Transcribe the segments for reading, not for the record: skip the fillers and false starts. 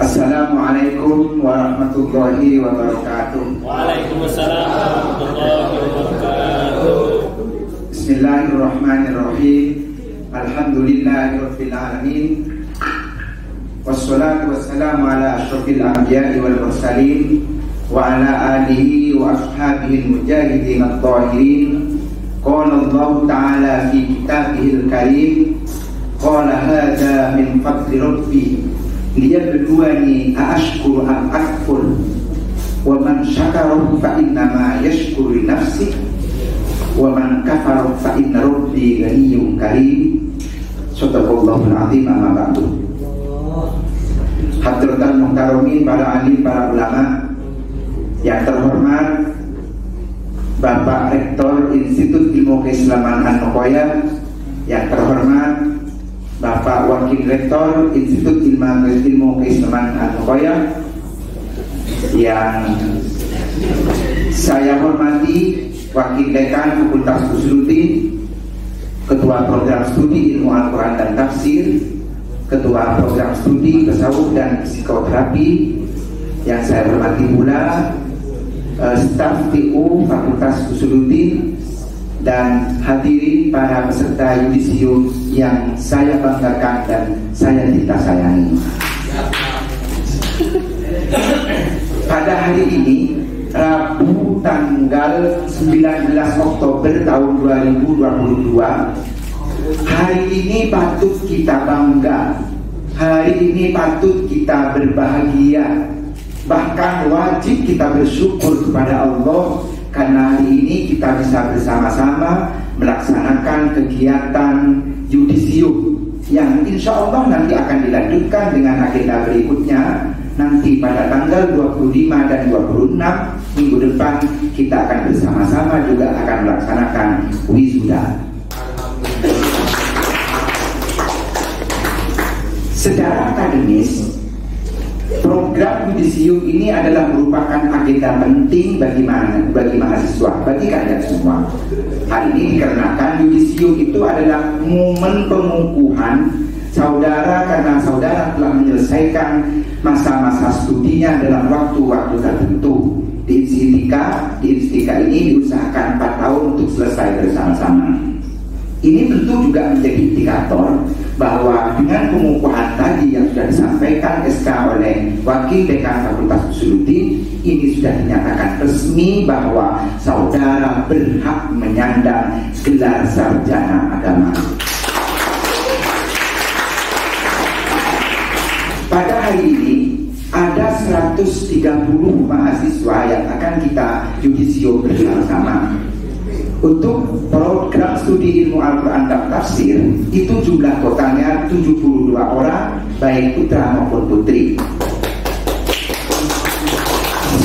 Assalamualaikum warahmatullahi wabarakatuh. Waalaikumsalam warahmatullahi wabarakatuh. Bismillahirrahmanirrahim. Alhamdulillahirabbil alamin. Wassalatu wassalamu ala asyrofil anbiya'i wal mursalin wa ala alihi wa ashabihi al-mujahidin at-tahirin. Qala Allah ta'ala fi kitabihil karim, qala hadza min fadli rabbi liyabluwani aashkuru am akfur wa man syakara fa innama yashkuru li nafsihi wa man kafara fa inna rabbi ghaniyyun karim. Shadaqallahul azim. Amma ba'du. Hadratul muhtaromin, para alim, para ulama yang terhormat, Bapak Rektor Institut Ilmu Keislaman An-Nukoya, yang terhormat Bapak Wakil Rektor Institut Ilmu Keislaman An-Nukoya, yang saya hormati Wakil Dekan Fakultas Usuluddin, Ketua Program Studi Ilmu Al-Quran dan Tafsir, Ketua Program Studi Tasawuf dan Psikoterapi, yang saya hormati pula staf TU Fakultas Usuluddin, dan hadirin para peserta yudisium yang saya banggakan dan saya cinta sayangi. Pada hari ini, Rabu tanggal 19 Oktober tahun 2022, hari ini patut kita bangga, hari ini patut kita berbahagia, bahkan wajib kita bersyukur kepada Allah karena hari ini kita bisa bersama-sama melaksanakan kegiatan yudisium yang insya Allah nanti akan dilanjutkan dengan agenda berikutnya. Nanti pada tanggal 25 dan 26 minggu depan kita akan bersama-sama juga akan melaksanakan wisuda. Secara akademis, program yudisium ini adalah merupakan agenda penting bagi mahasiswa, bagi kalian semua. Hal ini dikarenakan yudisium itu adalah momen pengukuhan saudara karena saudara telah menyelesaikan masa-masa studinya dalam waktu-waktu tertentu. Di Instika ini diusahakan 4 tahun untuk selesai bersama-sama. Ini tentu juga menjadi indikator bahwa dengan pengukuhan tadi yang sudah disampaikan SK oleh Wakil Dekan Fakultas Usuluddin, ini sudah dinyatakan resmi bahwa saudara berhak menyandang gelar sarjana agama. Pada hari ini ada 130 mahasiswa yang akan kita yudisium bersama-sama. Untuk program studi ilmu Al-Quran dan Tafsir itu jumlah totalnya 72 orang, baik putra maupun putri.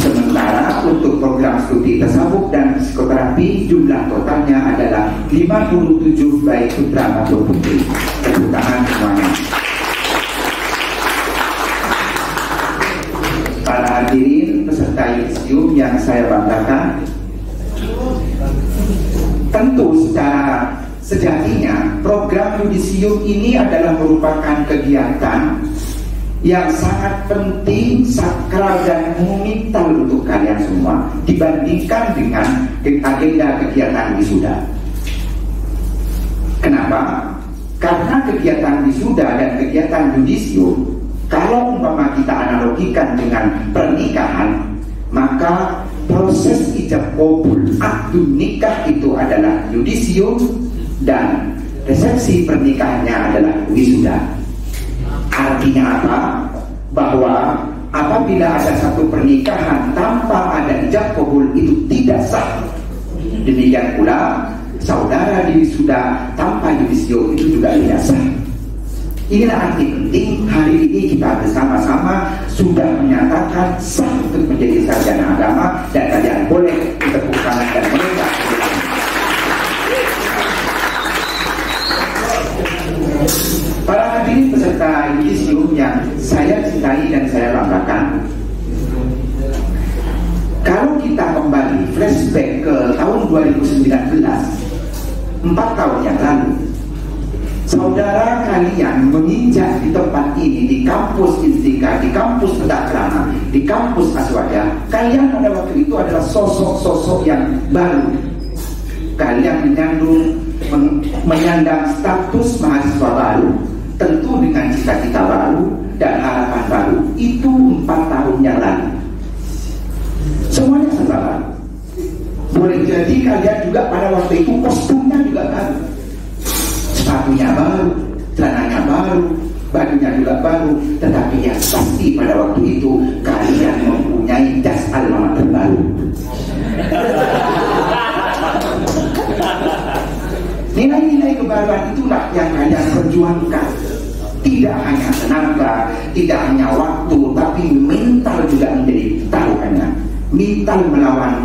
Sementara untuk program studi tasawuf dan psikoterapi jumlah totalnya adalah 57, baik putra maupun putri. Tepuk tangan semuanya. Para hadirin peserta yudisium yang saya banggakan, tentu secara sejatinya program yudisium ini adalah merupakan kegiatan yang sangat penting, sakral dan monumental untuk kalian semua dibandingkan dengan agenda kegiatan wisuda. Kenapa? Karena kegiatan wisuda dan kegiatan yudisium, kalau umpama kita analogikan dengan pernikahan, maka proses ijab qabul akdu nikah itu adalah yudisium dan resepsi pernikahannya adalah wisuda. Artinya apa? Bahwa apabila ada satu pernikahan tanpa ada ijab qabul itu tidak sah. Demikian pula saudara di wisuda tanpa yudisium itu juga tidak sah. Inilah arti penting hari ini kita bersama-sama sudah menyatakan sah untuk menjadi sarjana agama, dan kalian boleh tepuk tangan dan mengucap. Para hadirin peserta yudisium yang saya cintai dan saya banggakan, kalau kita kembali flashback ke tahun 2019, 4 tahun yang lalu, Saudara kalian menginjak di tempat ini, di kampus Istika, di kampus Tedakrama, di kampus Aswaja, kalian pada waktu itu adalah sosok-sosok yang baru. Kalian menyandang status mahasiswa baru, tentu dengan cita-cita baru dan harapan baru. Itu 4 tahun yang lalu. Semuanya serba baru. Boleh jadi kalian juga pada waktu itu kostumnya juga baru, sepatunya baru, celananya baru, bajunya juga baru. Tetapi yang pasti pada waktu itu kalian mempunyai jas alma mater baru. Nilai-nilai kebaruan itulah yang kalian perjuangkan. Tidak hanya tenaga, tidak hanya waktu, tapi mental juga menjadi taruhannya. Mental melawan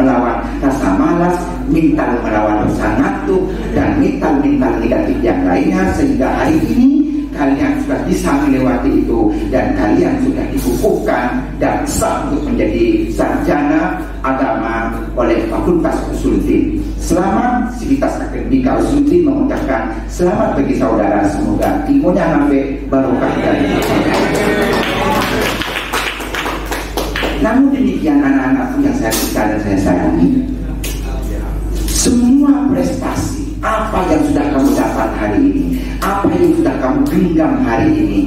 rasa malas, mental melawan rasa ngantuk, dan mental negatif yang lainnya, sehingga hari ini kalian sudah bisa melewati itu dan kalian sudah dikukuhkan dan sah untuk menjadi sarjana agama oleh Fakultas Usuluddin. Selamat Sivitas Akademika Usuluddin mengucapkan selamat bagi saudara, semoga ilmunya nambah barokah dan namun demikian anak-anakku yang saya cinta dan saya sayangi, semua prestasi apa yang sudah kamu dapat hari ini, apa yang sudah kamu genggam hari ini,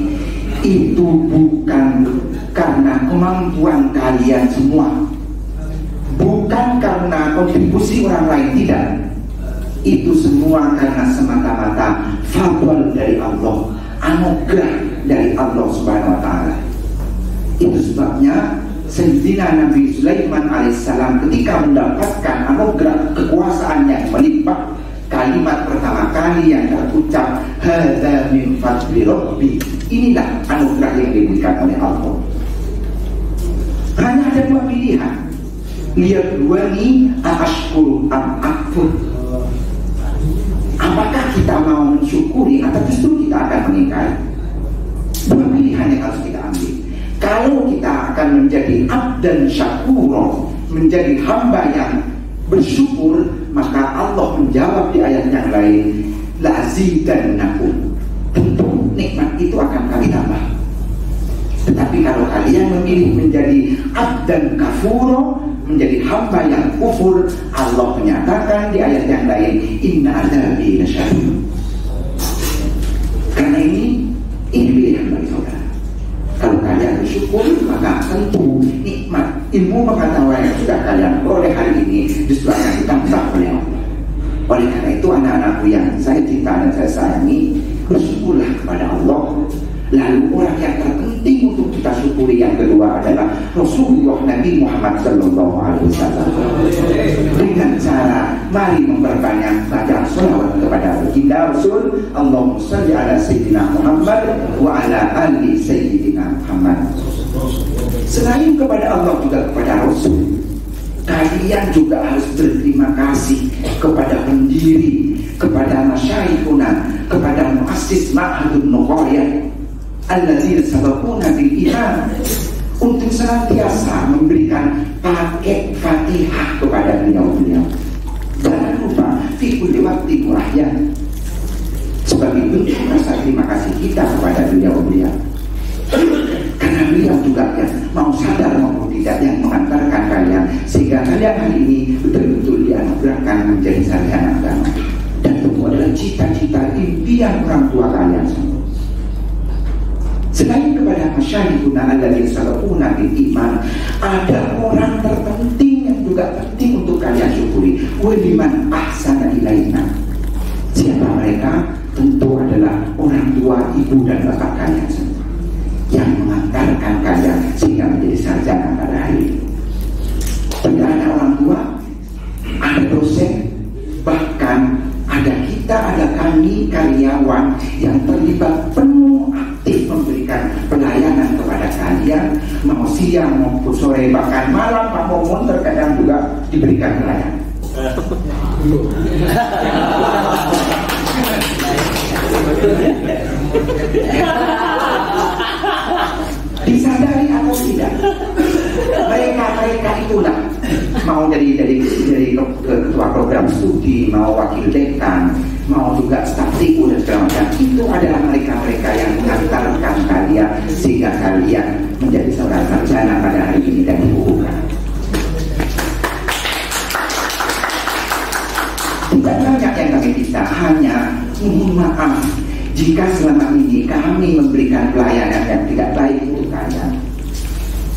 itu bukan karena kemampuan kalian semua, bukan karena kontribusi orang lain, tidak. Itu semua karena semata-mata fadl dari Allah, anugerah dari Allah Subhanahu wa Ta'ala. Itu sebabnya Sayyidina Nabi Sulaiman alaihissalam ketika mendapatkan anugerah kekuasaan yang melimpah, kalimat pertama kali yang terucap, hadza min fadli rabbi, inilah anugerah yang diberikan oleh Allah. Hanya ada 2 pilihan, liyabluwani ashkuru am akfur. Apakah kita mau mensyukuri atau justru kita akan mengingkari? 2 pilihan yang harus kita ambil. Kalau kita akan menjadi abdan syakuro, menjadi hamba yang bersyukur, maka Allah menjawab di ayat yang lain, lazidannakum, tentu nikmat itu akan kami tambah. Tetapi kalau kalian memilih menjadi abdan kafuro, menjadi hamba yang kufur, Allah menyatakan di ayat yang lain, inna adzabi lasyadid. Karena ini pilihan bagi saudara. Kalau kalian bersyukur, maka tentu nikmat ilmu pengetahuan yang sudah kalian peroleh hari ini justru akan ditambah oleh Allah. Oleh karena itu anak-anakku yang saya cinta dan saya sayangi, bersyukurlah kepada Allah. Lalu orang yang terpenting untuk kita syukuri yang kedua adalah Rasulullah Nabi Muhammad Sallallahu Alaihi Wasallam. Dengan cara mari memperbanyak baca sholawat kepada baginda Rasul. Allahumma shalli ala Sayyidina Muhammad wa ala ali Sayyidina Muhammad. Selain kepada Allah juga kepada Rasul, kalian juga harus berterima kasih kepada pendiri, kepada masyayikhuna, kepada muassis Ma'hadun Nuqayyah alladzina sabaquna bil iman, untuk senantiasa memberikan paket Fatihah kepada beliau-beliau. Jangan lupa fi kulli waqti murahyan, sebagai bentuk rasa terima kasih kita kepada beliau-beliau. Karena beliau juga yang mau sadar maupun tidak yang mengantarkan kalian sehingga kalian hari ini betul-betul dianugerahkan menjadi sarjana agama. Dan itu adalah cita-cita impian orang tua kalian semua. Selain kepada masyayikhuna alladzina sabaquna bil iman, ada orang terpenting yang juga penting untuk kalian syukuri. Wa liman ahsana ilaina. Siapa mereka? Tentu adalah orang tua, ibu dan bapak kalian semua yang mengantarkan kalian sehingga menjadi sarjana pada hari ini. Tidak ada orang tua, ada dosen, bahkan ada kita, ada kami karyawan yang terlibat penuh aktif memberikan pelayanan kepada kalian, mau siang maupun sore, bahkan malam Pak Momon terkadang juga diberikan pelayanan. Disadari atau tidak, mereka itulah mau jadi ketua program studi, mau wakil dekan, mau juga staf TU dan segala macam, itu adalah mereka-mereka yang mengantarkan kalian sehingga kalian menjadi seorang sarjana pada hari ini dan dibukukan. Tidak banyak yang kami minta, hanya mohon maaf jika selama ini kami memberikan pelayanan yang tidak baik untuk kalian.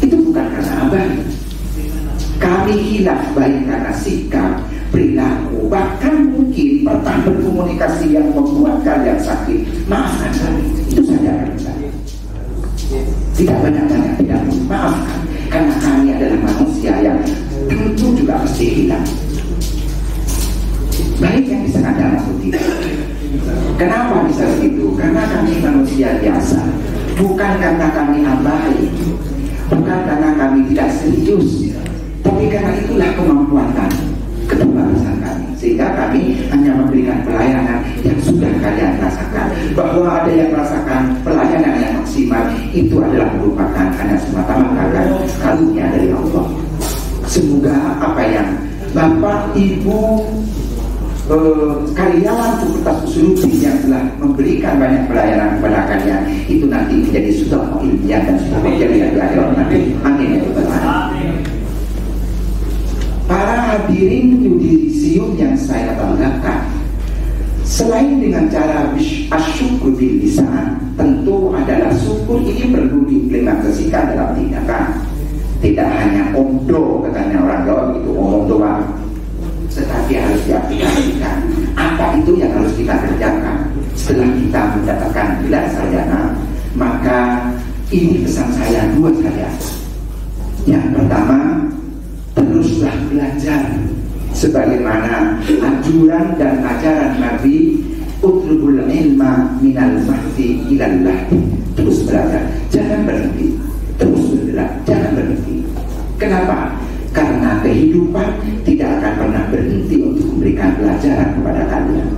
Itu bukan karena abai. Kami hilaf baik karena sikap, perilaku, bahkan mungkin pernah berkomunikasi yang membuat kalian sakit. Maafkan kami, itu saja kami saya. Tidak banyak-banyak, tidak maafkan, karena kami adalah manusia yang tentu juga mesti hilang. Baik yang bisa Anda maksud tidak. Kenapa bisa begitu? Karena kami manusia biasa, bukan karena kami abai, bukan karena kami tidak serius, tapi karena itulah kemampuan kami, ketulusan kami, sehingga kami hanya memberikan pelayanan yang sudah kalian rasakan. Bahwa ada yang merasakan pelayanan yang maksimal, itu adalah merupakan hanya semata-mata karunia dari Allah. Semoga apa yang Bapak, Ibu, karyawan Fakultas Usuluddin yang telah memberikan banyak pelayanan kepada kalian itu nanti menjadi sudah ilmiah dan sudah menjadi akhirat nanti. Amin ya Tuhan. Para hadirin yudisium yang saya banggakan, selain dengan cara asyukur bil lisan, tentu adalah syukur ini perlu diimplementasikan dalam tindakan. Tidak hanya omdo, katanya orang Jawa gitu, omong doang, tetapi harus diaplikasikan. Apa itu yang harus kita kerjakan setelah kita mendapatkan gelar sarjana? Maka ini pesan saya dua saja. Yang pertama, teruslah belajar sebagaimana anjuran dan ajaran Nabi, utlubul ilma minal mahdi ilal lahdi. Terus belajar, jangan berhenti. Terus bergerak, jangan berhenti. Kenapa? Karena kehidupan tidak akan pernah berhenti untuk memberikan pelajaran kepada kalian.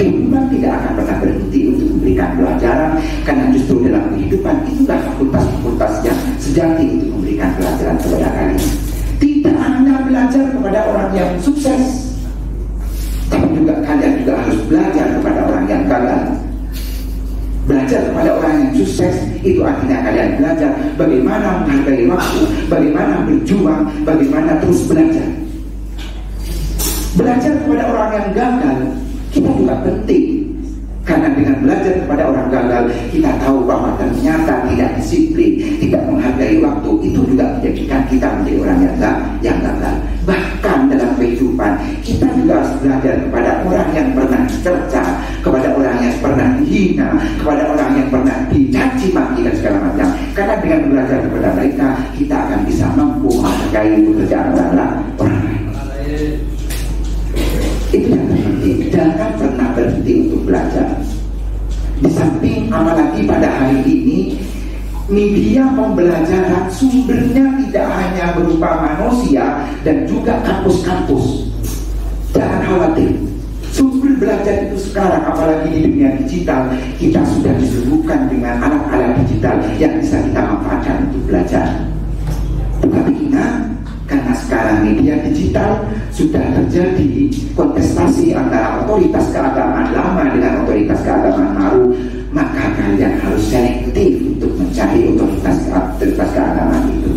Kehidupan tidak akan pernah berhenti untuk memberikan pelajaran, karena justru dalam kehidupan itulah fakultas-fakultas yang sejati untuk memberikan pelajaran kepada kalian. Tidak hanya belajar kepada orang yang sukses, tapi juga kalian juga harus belajar kepada orang yang gagal. Belajar kepada orang yang sukses itu artinya kalian belajar bagaimana menghargai waktu, bagaimana berjuang, bagaimana terus belajar. Belajar kepada orang yang gagal kita juga penting, karena dengan belajar kepada orang gagal kita tahu bahwa ternyata tidak disiplin, tidak menghargai waktu, itu juga menjadikan kita menjadi orang yang gagal. Bahkan dalam kehidupan kita juga harus belajar kepada orang yang pernah dicerca, kepada orang yang pernah dihina, kepada orang yang pernah dicaci maki dan segala macam. Karena dengan belajar kepada mereka kita akan bisa mampu menghargai pekerjaan orang lain. Itu yang terpenting. Jangan pernah berhenti untuk belajar. Di samping apalagi pada hari ini media pembelajaran sumbernya tidak hanya berupa manusia dan juga kampus-kampus. Jangan khawatir, sumber belajar itu sekarang apalagi di dunia digital, kita sudah disuguhkan dengan alat-alat digital yang bisa kita manfaatkan untuk belajar. Tetapi ingat, karena sekarang media digital sudah terjadi kontestasi antara otoritas keagamaan lama dengan otoritas keagamaan baru, maka kalian harus selektif untuk mencari otoritas keagamaan itu.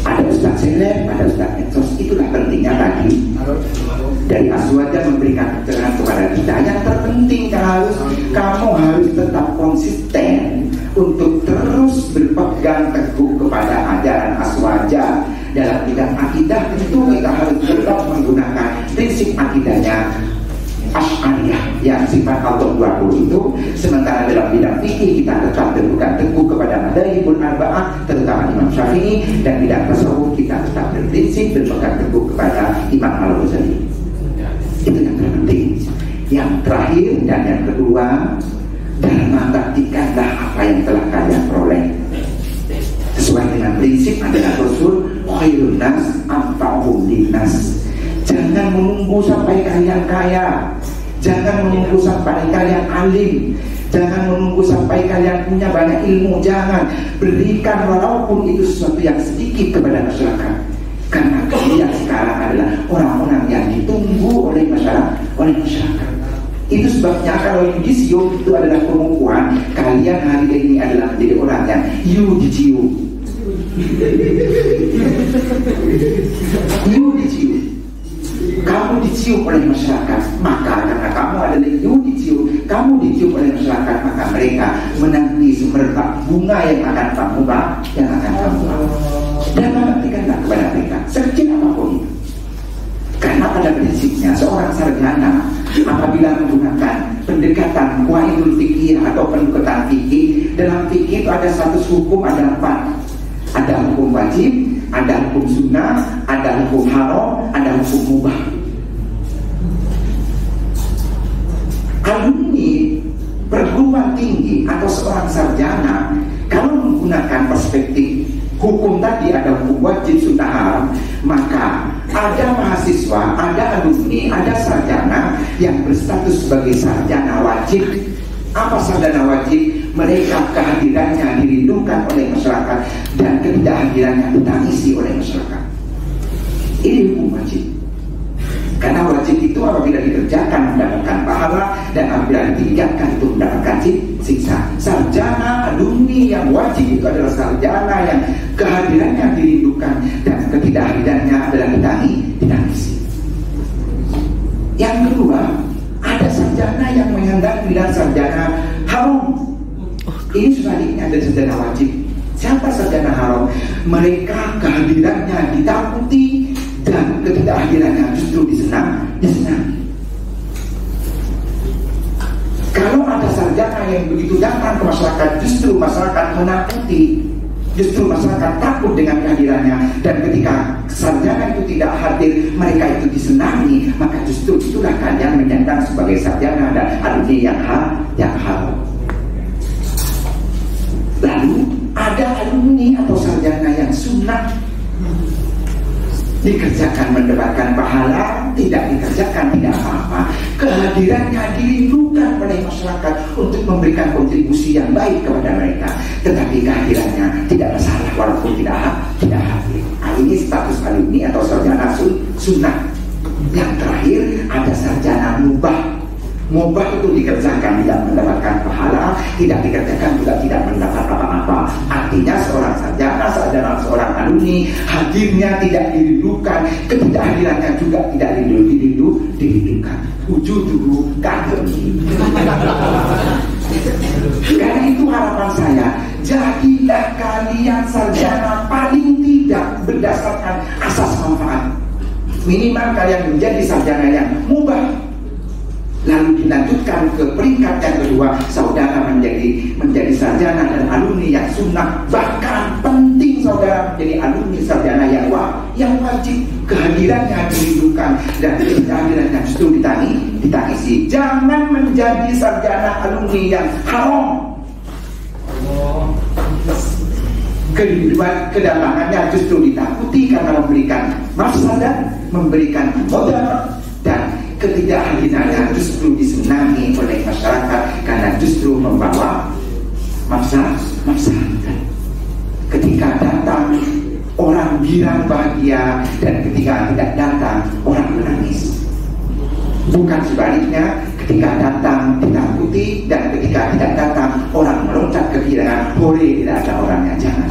Ada ustaz seleb, ada ustaz medsos. Itulah pentingnya tadi dari Aswaja memberikan pencerahan kepada kita. Yang terpenting kamu harus tetap konsisten untuk terus berpegang teguh kepada ajaran Aswaja. Dalam bidang akidah tentu kita harus tetap menggunakan prinsip akidahnya Asy'ariyah yang sifat Allah 20 itu. Sementara dalam bidang fikih kita tetap berpegang teguh kepada madzhabul arba'ah, terutama Imam Syafi'i, dan bidang tasawuf kita tetap berprinsip berpegang teguh kepada Imam Al-Ghazali. Itu yang terpenting. Yang terakhir dan yang kedua, dharma praktikanlah apa yang telah kalian peroleh sesuai dengan prinsip adalah Rasul khairun nas anfa'uhum linnas. Jangan menunggu sampai kalian kaya, jangan menunggu sampai kalian alim, jangan menunggu sampai kalian punya banyak ilmu. Jangan, berikan walaupun itu sesuatu yang sedikit kepada masyarakat. Karena yang sekarang adalah orang-orang yang ditunggu oleh masyarakat. Itu sebabnya kalau yudisium itu adalah pengukuhan, kalian hari ini adalah menjadi orang yang yudisium. Yudisium. Kamu dicium oleh masyarakat, maka karena kamu adalah yudisium, kamu dicium oleh masyarakat, maka mereka menanti semerbak bunga yang akan kamu bawa. Dan memberikanlah kepada mereka sekecil apapun itu. Karena pada prinsipnya seorang sarjana apabila menggunakan pendekatan qawaidul fikih atau pendekatan fikih, dalam fikih itu ada satu hukum, ada 4. Ada hukum wajib, ada hukum sunnah, ada hukum haram, ada hukum mubah. Alumni perguruan tinggi atau seorang sarjana kalau menggunakan perspektif hukum tadi, ada hukum wajib, sunnah, haram, maka ada mahasiswa, ada alumni, ada sarjana yang berstatus sebagai sarjana wajib. Apa sarjana wajib? Mereka kehadirannya dilindungkan oleh masyarakat dan ketidakhadirannya ditangisi oleh masyarakat. Ini hukum wajib. Karena wajib itu apabila dikerjakan mendapatkan pahala, dan apabila ditinggalkan itu mendapatkan siksa. Sarjana alumni yang wajib itu adalah sarjana yang kehadirannya dilindungkan dan ketidakhadirannya adalah ditangisi. Yang kedua, ada sarjana yang menghendaki dan sarjana haram. Ini sebaliknya dari sarjana wajib. Siapa sarjana haram? Mereka kehadirannya ditakuti dan ketidakhadirannya justru disenangi. Kalau ada sarjana yang begitu datang ke masyarakat, justru masyarakat menakuti, justru masyarakat takut dengan kehadirannya, dan ketika sarjana itu tidak hadir, mereka itu disenangi, maka justru itulah kalian menyandang sebagai sarjana dan alumni yang haram. Lalu ada alumni atau sarjana yang sunnah, dikerjakan mendapatkan pahala, tidak dikerjakan tidak apa-apa. Kehadirannya dilindungkan oleh masyarakat untuk memberikan kontribusi yang baik kepada mereka, tetapi kehadirannya tidak masalah walaupun tidak hadir. Ini status alumni atau sarjana sunnah. Yang terakhir ada sarjana mubah. Mubah itu dikerjakan tidak mendapatkan pahala, tidak dikerjakan juga tidak mendapat apa-apa. Artinya seorang sarjana, seorang alumni, hadirnya tidak dirindukan, ketidakhadirannya juga tidak dirindukan. Wujuduhu ka'adami. Karena itu harapan saya, jadilah kalian sarjana paling tidak berdasarkan asas manfaat. Minimal kalian menjadi sarjana yang mubah. Lalu dilanjutkan ke peringkat yang kedua, saudara menjadi sarjana dan alumni yang sunnah. Bahkan penting saudara menjadi alumni sarjana yang wajib. Kehadirannya dirindukan dan kehadirannya justru ditangisi. Jangan menjadi sarjana alumni yang haram. Kedatangannya justru ditakuti karena memberikan mafsadat, memberikan mudarat, dan ketidakhadirannya justru disenangi oleh masyarakat karena justru membawa mafsadat. Ketika datang, orang girang bahagia, dan ketika tidak datang, orang menangis. Bukan sebaliknya, ketika datang ditakuti, dan ketika tidak datang, orang meloncat kegirangan. Boleh tidak ada orangnya, jangan.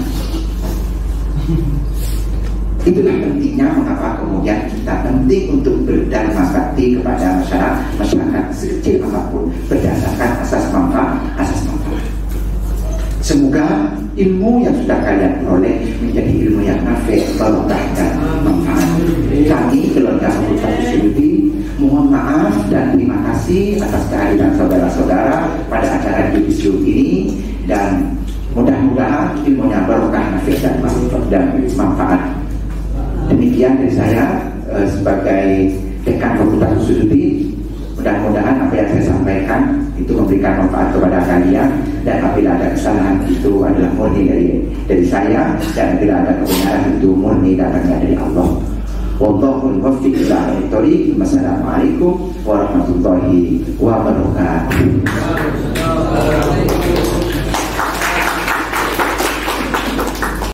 Itulah pentingnya mengapa kemudian kita penting untuk berdharma bakti kepada masyarakat sekecil apapun berdasarkan asas manfaat. Semoga ilmu yang sudah kalian peroleh menjadi ilmu yang nafi', barokah dan manfaat. Kami keluarga Fakultas Usuluddin mohon maaf dan terima kasih atas kehadiran saudara-saudara pada acara yudisium ini, dan mudah-mudahan ilmunya barokah, nafi' dan manfaat. Demikian dari saya sebagai dekan Fakultas Usuluddin. Mudah-mudahan apa yang saya sampaikan itu memberikan manfaat kepada kalian, dan apabila ada kesalahan itu adalah murni dari saya, dan apabila ada kebenaran itu murni datangnya dari Allah. Wallahul muwaffiq ila aqwamit thoriq. Wassalamualaikum warahmatullahi wabarakatuh.